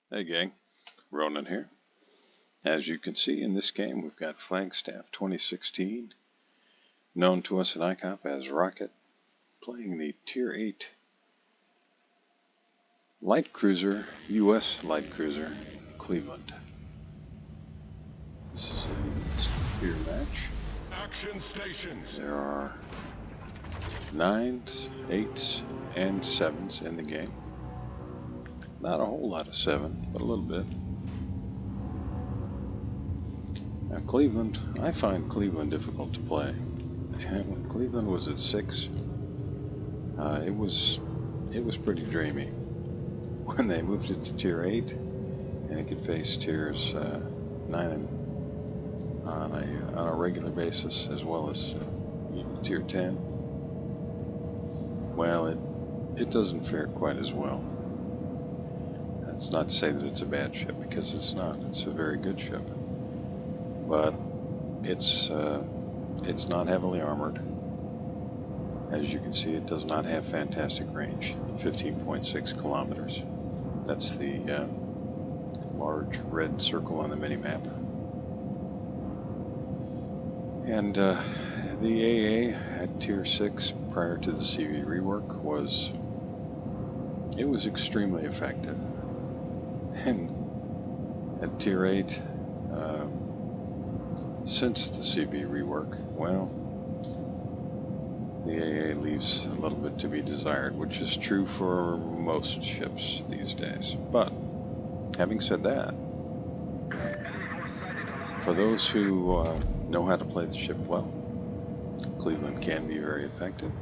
Hey gang, Ronan here. As you can see in this game, we've got Flagstaff 2016, known to us at ICOP as Rocket, playing the Tier 8 light cruiser, U.S. light cruiser, Cleveland. This is a tier match. Action stations. There are 9s, 8s, and 7s in the game. Not a whole lot of 7, but a little bit. Now Cleveland, I find Cleveland difficult to play. And when Cleveland was at 6, it was pretty dreamy. When they moved it to Tier 8, and it could face Tiers 9 and on a regular basis, as well as Tier 10, well, it doesn't fare quite as well. That's not to say that it's a bad ship, because it's not. It's a very good ship. But it's not heavily armored. As you can see, it does not have fantastic range, 15.6 kilometers. That's the large red circle on the minimap. And the AA at Tier 6 prior to the CV rework was extremely effective. And at Tier 8, since the CB rework, well, the AA leaves a little bit to be desired, which is true for most ships these days. But, having said that, for those who know how to play the ship well, Cleveland can be very effective.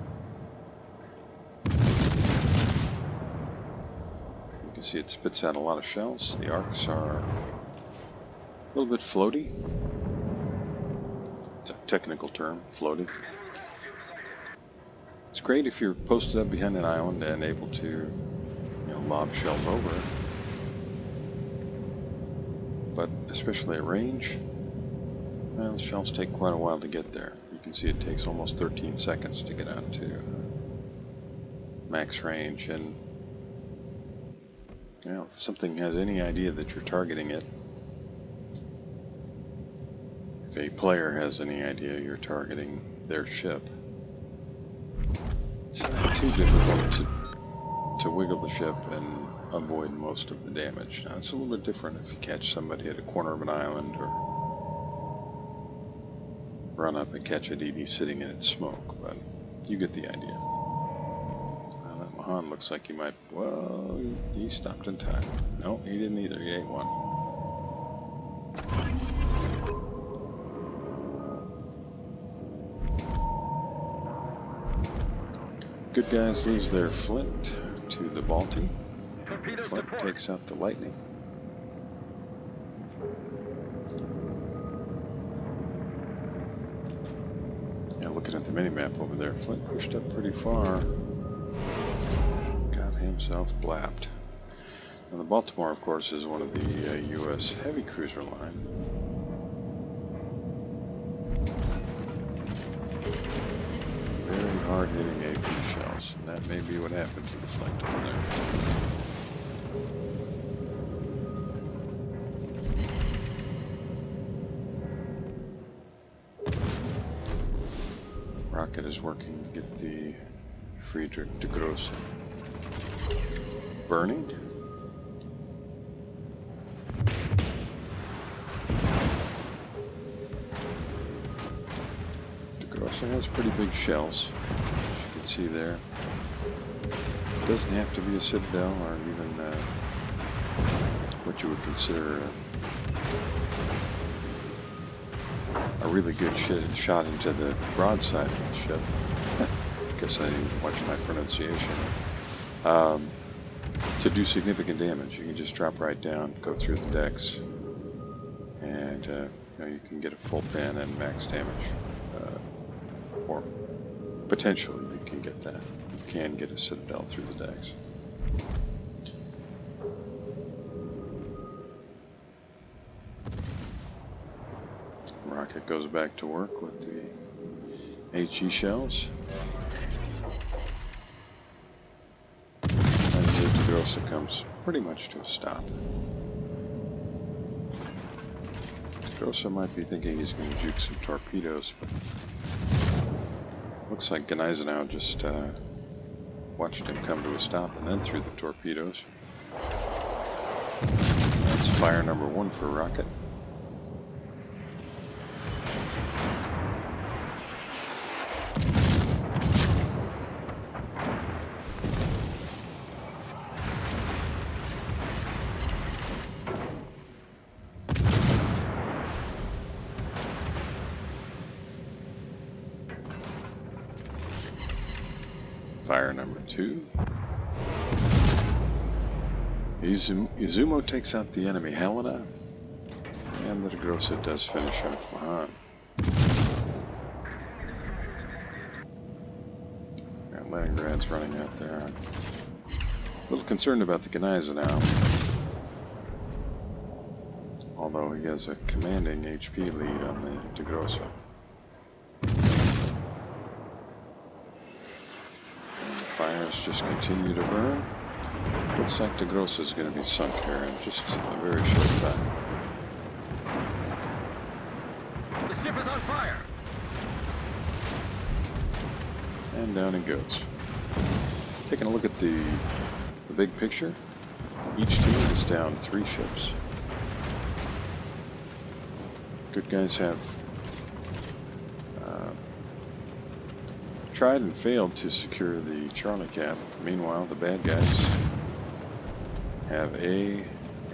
You can see it spits out a lot of shells. The arcs are a little bit floaty. It's a technical term, floaty. It's great if you're posted up behind an island and able to, lob shells over it. But especially at range, well, the shells take quite a while to get there. You can see it takes almost 13 seconds to get out to max range. And if something has any idea that you're targeting it, if a player has any idea you're targeting their ship, it's not too difficult to wiggle the ship and avoid most of the damage. Now, it's a little bit different if you catch somebody at a corner of an island or run up and catch a DD sitting in its smoke, but you get the idea. Well, that Mahan looks like he might, well, he stopped in time. No, he didn't either. He ate one. Good guys lose their Flint to the Balti. Flint takes out the Lightning. Yeah, looking at the minimap over there, Flint pushed up pretty far. Got himself blapped. Now the Baltimore, of course, is one of the U.S. heavy cruiser line. Very hard-hitting AP shells, and that may be what happened to the Flint over there. Rocket is working to get the Friedrich de Grosse burning. De Grosse has pretty big shells, as you can see there. It doesn't have to be a citadel or even what you would consider a really good shot into the broadside of the ship. Guess I didn't watch my pronunciation. To do significant damage, you can just drop right down, go through the decks, and you can get a full pan and max damage. Or potentially you can get that. You can get a citadel through the decks. Rocket goes back to work with the HE shells. As the DeGrossa comes pretty much to a stop. DeGrossa might be thinking he's going to juke some torpedoes, but looks like Gneisenau just watched him come to a stop and then threw the torpedoes. That's fire number 1 for Rocket. Fire number 2. Izumo takes out the enemy Helena, and the DeGrossa does finish off Mahan. And Leningrad's running out there. I'm a little concerned about the Gneisenau, although he has a commanding HP lead on the DeGrossa. Fires just continue to burn. Looks like DeGrossa is going to be sunk here in just a very short time. The ship is on fire! And down he goes. Taking a look at the big picture, each team is down 3 ships. Good guys have tried and failed to secure the Charlie Cap. Meanwhile, the bad guys have A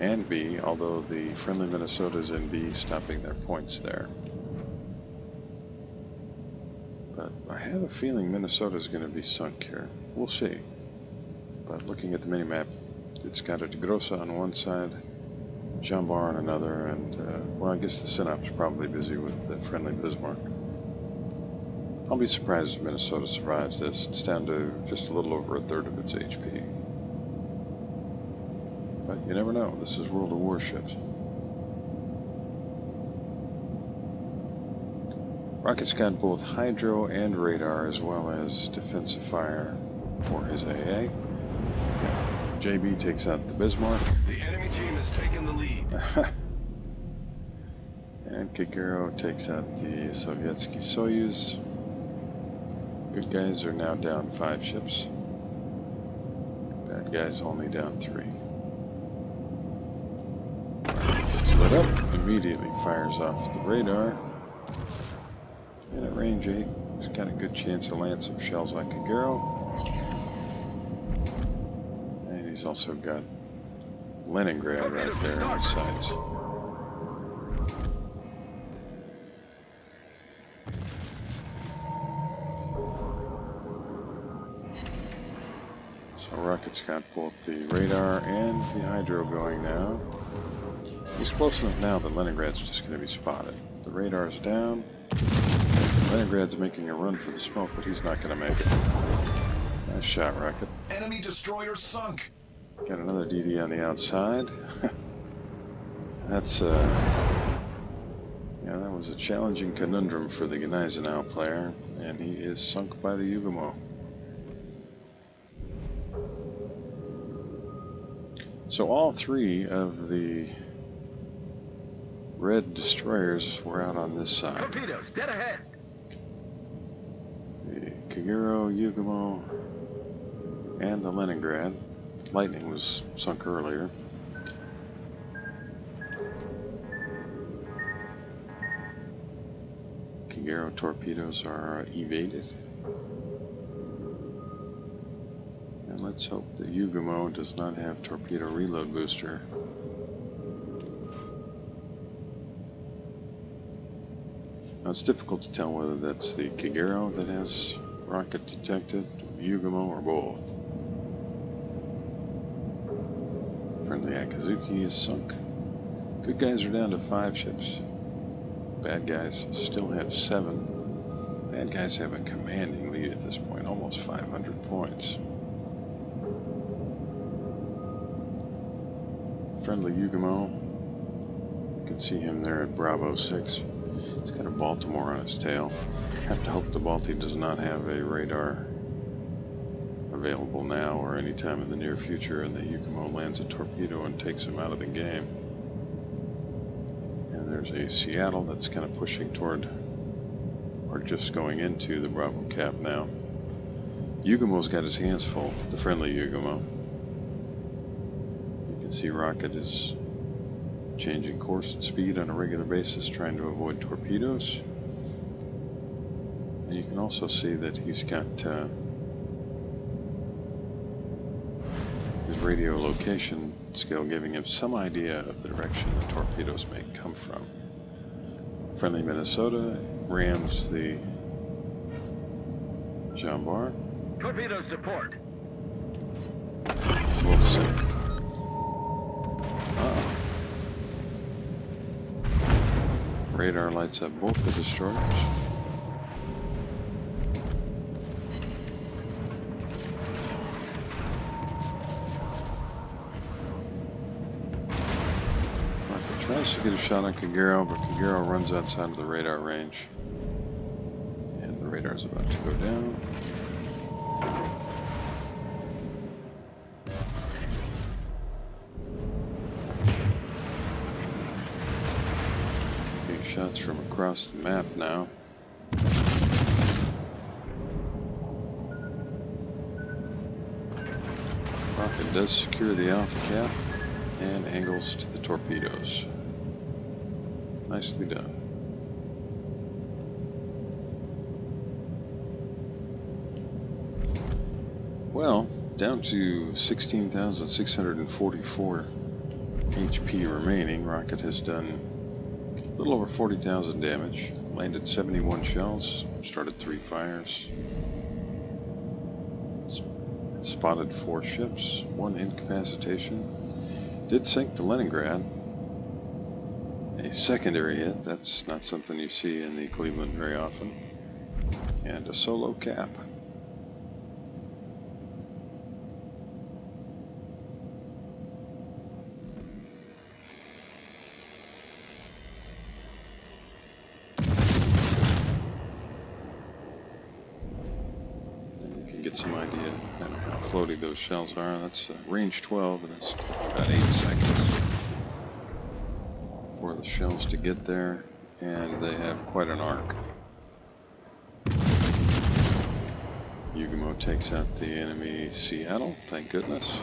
and B, although the friendly Minnesota's in B, stopping their points there. But I have a feeling Minnesota's going to be sunk here. We'll see. But looking at the minimap, it's got a DeGrossa on one side, Jean Bar on another, and, well, I guess the Synop's probably busy with the friendly Bismarck. I'll be surprised if Minnesota survives this. It's down to just a little over a third of its HP. But you never know. This is World of Warships. Rocket's got both hydro and radar, as well as defensive fire for his AA. JB takes out the Bismarck. The enemy team has taken the lead. And Kagero takes out the Sovietsky Soyuz. Good guys are now down 5 ships. Bad guys only down 3. Gets lit up, immediately fires off the radar. And at range 8, he's got a good chance to land some shells on Kagero. And he's also got Leningrad right there on his sides. So Rocket's got both the radar and the hydro going now. He's close enough now that Leningrad's just going to be spotted. The radar's down. Leningrad's making a run for the smoke, but he's not going to make it. Nice shot, Rocket. Enemy destroyer sunk. Got another DD on the outside. That's, yeah, that was a challenging conundrum for the Gneisenau player, and he is sunk by the Yugumo. So all 3 of the red destroyers were out on this side. Torpedoes, dead ahead! The Kagero, Yugumo, and the Leningrad. Lightning was sunk earlier. Kagero torpedoes are evaded. And let's hope the Yugumo does not have torpedo reload booster. Now it's difficult to tell whether that's the Kagero that has rocket detected, Yugumo, or both. Friendly Akazuki is sunk. Good guys are down to 5 ships. Bad guys still have 7. Bad guys have a commanding lead at this point, almost 500 points. Friendly Yugumo. You can see him there at Bravo 6. He's got a Baltimore on his tail. Have to hope the Balti does not have a radar available now or anytime in the near future, and the ICOP lands a torpedo and takes him out of the game. And there's a Seattle that's kind of pushing toward, or just going into, the Bravo cap now. Yugumo's got his hands full, the friendly Yugumo. You can see Rocket is changing course and speed on a regular basis, trying to avoid torpedoes. And you can also see that he's got his radio location skill giving him some idea of the direction the torpedoes may come from. Friendly Minnesota rams the Jean Bar. Torpedoes to port. We'll see. Uh-oh. Radar lights up both the destroyers. Rocket tries to get a shot on Kagero, but Kagero runs outside of the radar range. And the radar's about to go down. Shots from across the map now. Rocket does secure the alpha cap and angles to the torpedoes. Nicely done. Well, down to 16,644 HP remaining. Rocket has done a little over 40,000 damage, landed 71 shells, started 3 fires, spotted 4 ships, 1 incapacitation, did sink the Leningrad, a secondary hit, that's not something you see in the Cleveland very often, and a solo cap. Get some idea of how floaty those shells are. That's range 12, and it's about 8 seconds for the shells to get there, and they have quite an arc. Yugumo takes out the enemy Seattle, thank goodness.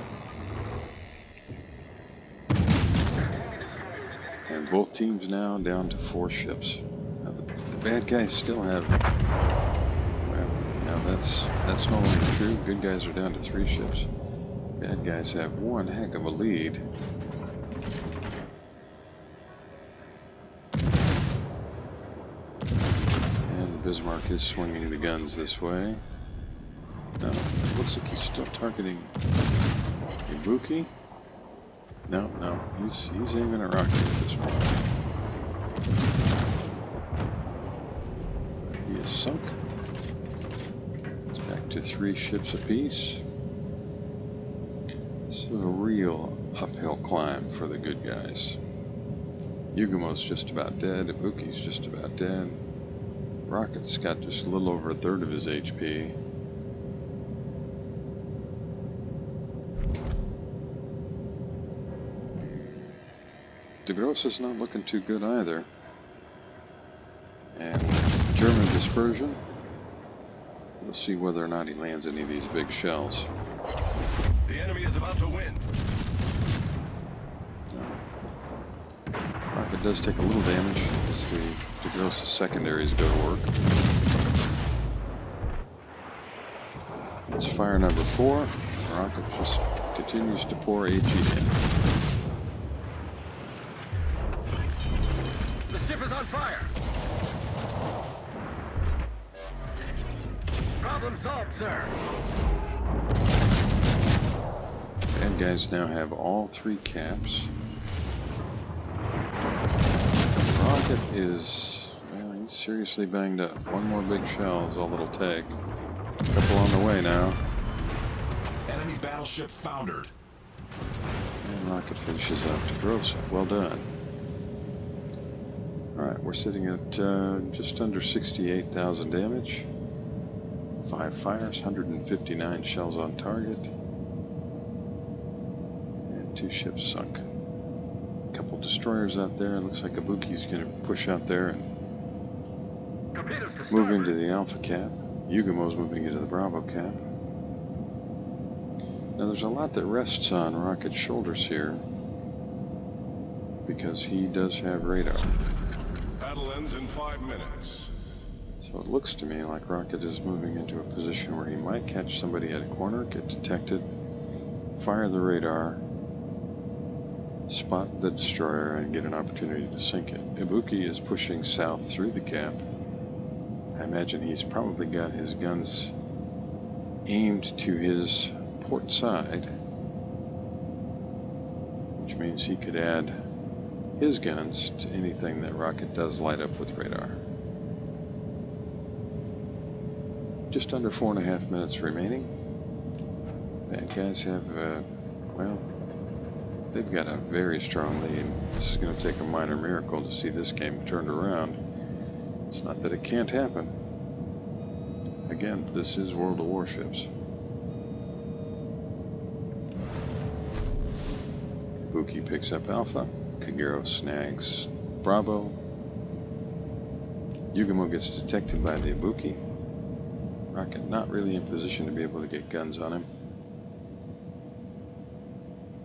And both teams now down to 4 ships. Now the bad guys still have... Now that's no longer true. Good guys are down to 3 ships. Bad guys have one heck of a lead. And Bismarck is swinging the guns this way. No, looks like he's still targeting Ibuki. No, he's aiming at Rocket at this point. He is sunk. Back to 3 ships apiece. This is a real uphill climb for the good guys. Yugumo's just about dead. Ibuki's just about dead. Rocket's got just a little over 1/3 of his HP. De Grosse is not looking too good either. And German dispersion. We'll see whether or not he lands any of these big shells. The enemy is about to win. Rocket does take a little damage as the De Grosse secondaries go to work. It's fire number 4. Rocket just continues to pour AG in. The ship is on fire. Problem solved, sir. Bad guys now have all 3 caps. Rocket is, well, he's seriously banged up. 1 more big shell is all it'll take. A couple on the way now. Enemy battleship foundered. And Rocket finishes up De Grosse. Well done. Alright, we're sitting at just under 68,000 damage. 5 fires, 159 shells on target, and 2 ships sunk. A couple destroyers out there. It looks like Ibuki's going to push out there and Torpedoes to move starboard. into the Alpha cap. Yugumo's moving into the Bravo cap. Now there's a lot that rests on Rocket's shoulders here, because he does have radar. Battle ends in 5 minutes. So it looks to me like Rocket is moving into a position where he might catch somebody at a corner, get detected, fire the radar, spot the destroyer, and get an opportunity to sink it. Ibuki is pushing south through the cap. I imagine he's probably got his guns aimed to his port side, which means he could add his guns to anything that Rocket does light up with radar. Just under 4.5 minutes remaining. Bad guys have, well, they've got a very strong lead. This is going to take a minor miracle to see this game turned around. It's not that it can't happen. Again, this is World of Warships. Ibuki picks up Alpha. Kagero snags Bravo. Yugumo gets detected by the Ibuki. Rocket not really in position to be able to get guns on him.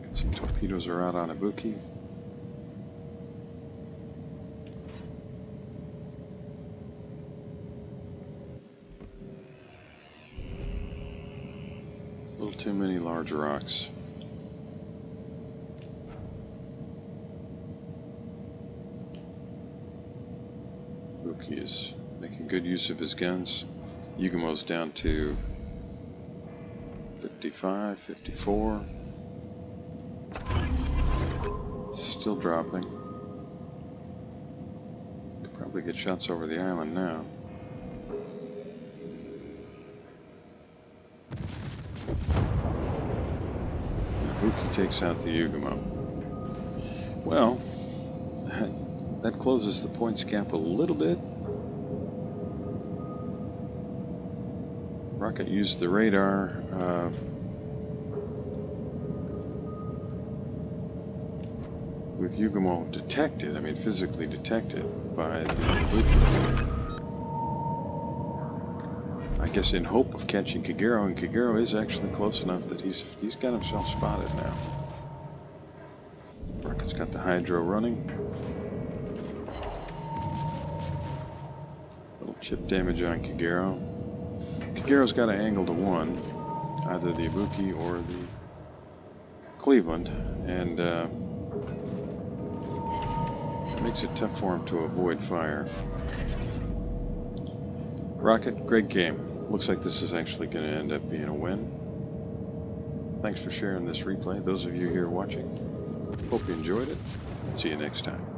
Can see torpedoes are out on Ibuki. A little too many large rocks. Ibuki is making good use of his guns. Yugumo's down to 55, 54. Still dropping. Could probably get shots over the island now. Ibuki takes out the Yugumo. Well, that closes the points gap a little bit. Rocket used the radar with Yugumo detected, I mean physically detected by the Ibuki. I guess in hope of catching Kagero, and Kagero is actually close enough that he's got himself spotted now. Rocket's got the hydro running. Little chip damage on Kagero. Kagero's got an angle to 1, either the Ibuki or the Cleveland, and it makes it tough for him to avoid fire. Rocket, great game. Looks like this is actually going to end up being a win. Thanks for sharing this replay, those of you here watching. Hope you enjoyed it. See you next time.